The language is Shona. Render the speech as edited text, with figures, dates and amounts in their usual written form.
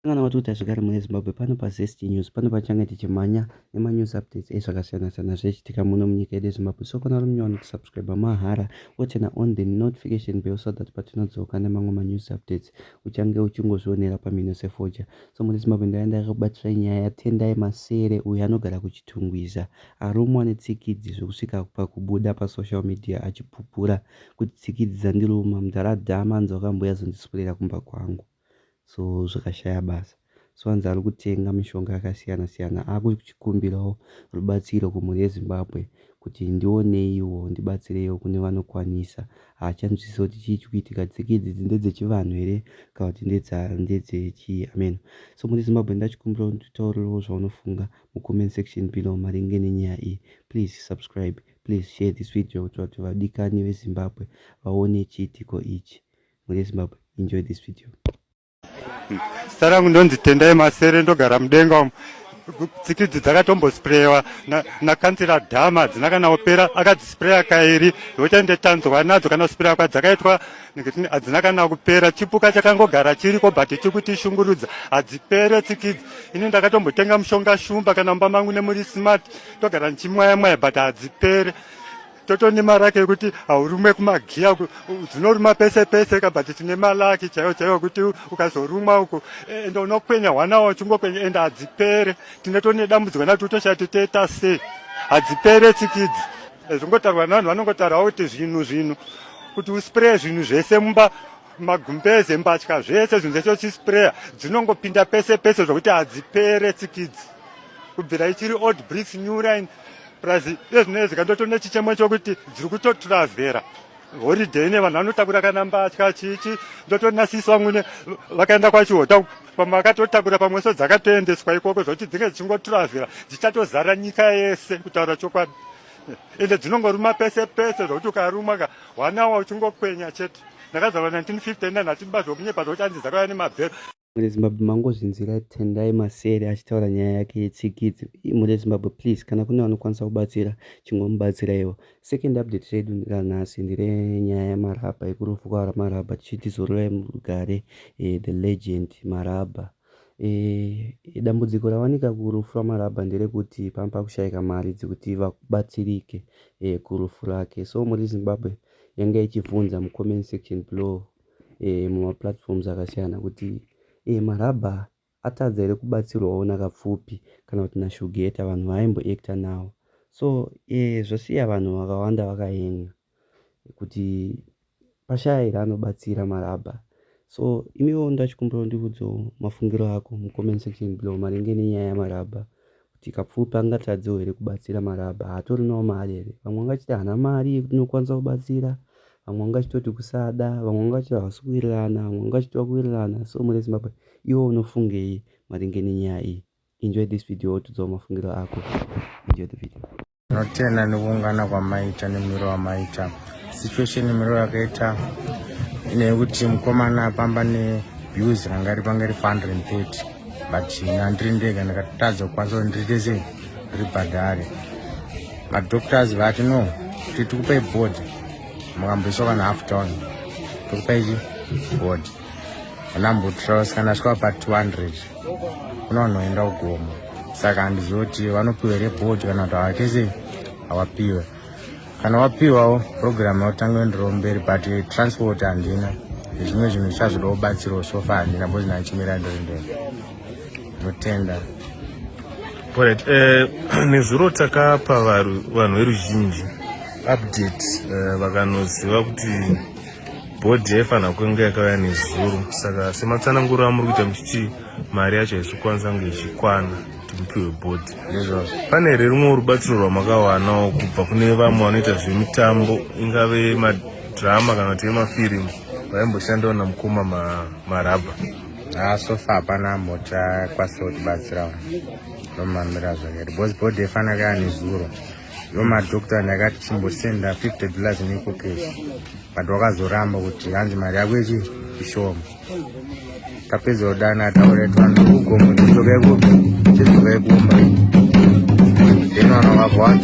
Kana watu utazvigara mune Zimbabwe pano paZesty News pano pachange tichimhanya nemanews updates ezvakasiyana-siyana zvichiitika muno munyika yedu yeZimbabwe. So kana uri munyowani kusubscribe mahara woturn on the notification bell so that patinodzoka nemamwe manews updates uchange uchingozvionera pamhino sefoja. So mune Zimbabwe ndaenda kubatsira nyaya yaTendai Masere uyo anogara kuchitungwiza arumwa netsikidzi zvekusvika pakubuda pasocial media achipupura kuti tsikidzi dzandiruma mudharadhama anzi wakamboyazondiswedera kumba kwangu. So zvakashaya basa. So anzi ari kutenga mishonga yakasiyana-siyana akuchikumbirawo rubatsiro kumhuri yeZimbabwe kuti ndioneiwo ndibatsirewo kune vanokwanisa. Haachanzwisisi kuti chii chikuitika, tsikidzi ndedzechivanhu here kana kuti ndedzechii, amen. So muri Zimbabwe ndachikumbirawo kuti taurirewo zvaunofunga mucomment section below maringe nenyaya iyi. Please subscribe, please share this video kuti vatu vadikani veZimbabwe vaone chiitiko ichi. Muri Zimbabwe, enjoy this video. Sarangu ndonzi Tendai Masere ndogara mudenga umu. Tsikidzi dzakatombospirayiwa nakansila Dhama dzinakana kupera akadzispraya kairi zvochaende tanzwa nadzo kana kuspiraya kwadzakaitwa hadzinakana kupera. Chipuka chakangogara chiriko but chikuti shungurudza hadzipere tsikidzi. Ini ndakatombotenga mushonga shumba kana mumba mangu nemuri smart togara ndichimwaya but hadzipere. Totoni marake yekuti haurumwe kumagiya dzinoruma pese pese but tine malaki chaiwo kuti ukazorumwa uko ende unokwenya hwana uchingokwenya ende hadzipere. Tinetone dambudziko nati utoshati toita sei, hadzipere tsikidzi. Zvongotaurwa navanhu vanongotaurawo kuti zvinhu kuti uspray zvinhu zvese mumba magumbeze mbatya zvese zvinhu zvese uchispraya dzinongopinda pese pese zvokuti hadzipere tsikidzi. Kubvira ichiri old bricks new line prazi ezvinezvi zvikandotone chichemo chokuti dziri kutotraavhera holiday nevanhu vanotakura kana mbatya chichi ndotonasiswa mune vakaenda kwachihota pamakatotakura pamwe so dzakatoendeswa ikoko zvokuti dzinge dzichingotraavhera dzichatozara nyika yese kutaura chokwadi ende dzinongoruma pese pese zvokuti ukarumwa hwanawa uchingokwenya chete. Ndakazalwa 1959 hatimba zvokunyepa zvokuti hanzi dzakauya nemabhero. Muri Zimbabwe mangozvinzira Tendai Masere achitaura nyaya yake yetsikidzi. Muri Zimbabwe please kana kune vanokwanisa kubatsira chingomubatsiraiwo. Second update redu ranhasi nderenyaya yaMaraba, yekurufu kwaMaraba tichiti zororai murugare the legend Maraba. Dambudziko rawanika kurufu rwaMaraba nderekuti pamba kushayika mari dzekuti vabatsirike kurufu rake. So muri Zimbabwe yanga ichibvunza mucomment section below mumaplatforms akasiyana kuti Maraba atadza here kubatsirwawo nakapfupi kana kuti naShugeta vanhu vaimboacta nawo. So zvosiya vanhu vakawanda vakaenga kuti pashaya here anobatsira Maraba. So imiwo ndachikumbirawo ndikudzowo mafungiro ako mucomment section below maringe nenyaya yaMaraba kuti kapfupi angatadzewo here kubatsira Maraba. Hatorinawo mari here, vamwe vangachiti hana mari inokwanisa kubatsira, vamwe vangachitoti kusada, vamwe vangachiti havasi kuwirirana, vamwe vangachiti vakuwirirana. So muri Zimbabwe iwo unofungei maringe nenyaya iyi? Enjoy this video wotudzawo mafungiro ako. Enjoy the video. Notenda nekuungana kwamaita nemiro wamaita situation miro yakaita inekuti mukomana apamba neviews ranga ripanga ri 430 but nandiri ndega ndakatadza kukwanisa kuti ndiite sei ribhadhare. Madoctors vati no tikupai board mukamboiswa kana half town tikupai board anambotraus kana swika pa 200 kuna vanoenda kugomo. Saka handizoti vanopiwa report kana kuti havakese havapiwe. Kana wapiwawo program yautanga endero mberi but transport handina. Zvimwe zvinhu zvichazvoda kubatsirawo sofa handina bcause nachimira ndorindori. Notenda. Alright, nezuro takapa vanhu veruzhinji update vakanoziva kuti board yaifana kunge yakauya nezuro. Saka sematsananguro amuri kuita muchiti mari yacho haisokwanisa kunge ichikwana kuti mupiwe board. Pane here rumwe rubatsiro rwamakawanawo kubva kune vamwe vanoita zvemitambo, ingave madhirama kana kuti emafirimu vaimboshandawo namukoma Maraba? Sofa hapana ambokwanisa kutibatsira nomamira zvakare because board yaifana kaya nezuro. Ivo madhokta ndakati chimbosenda $50 niko keshi but wakazoramba kuti hanzi mari yako ichi ishoma. Tapedza kudana taura kuti vanhu kugomo tidzokai kumba then vanhu vakabva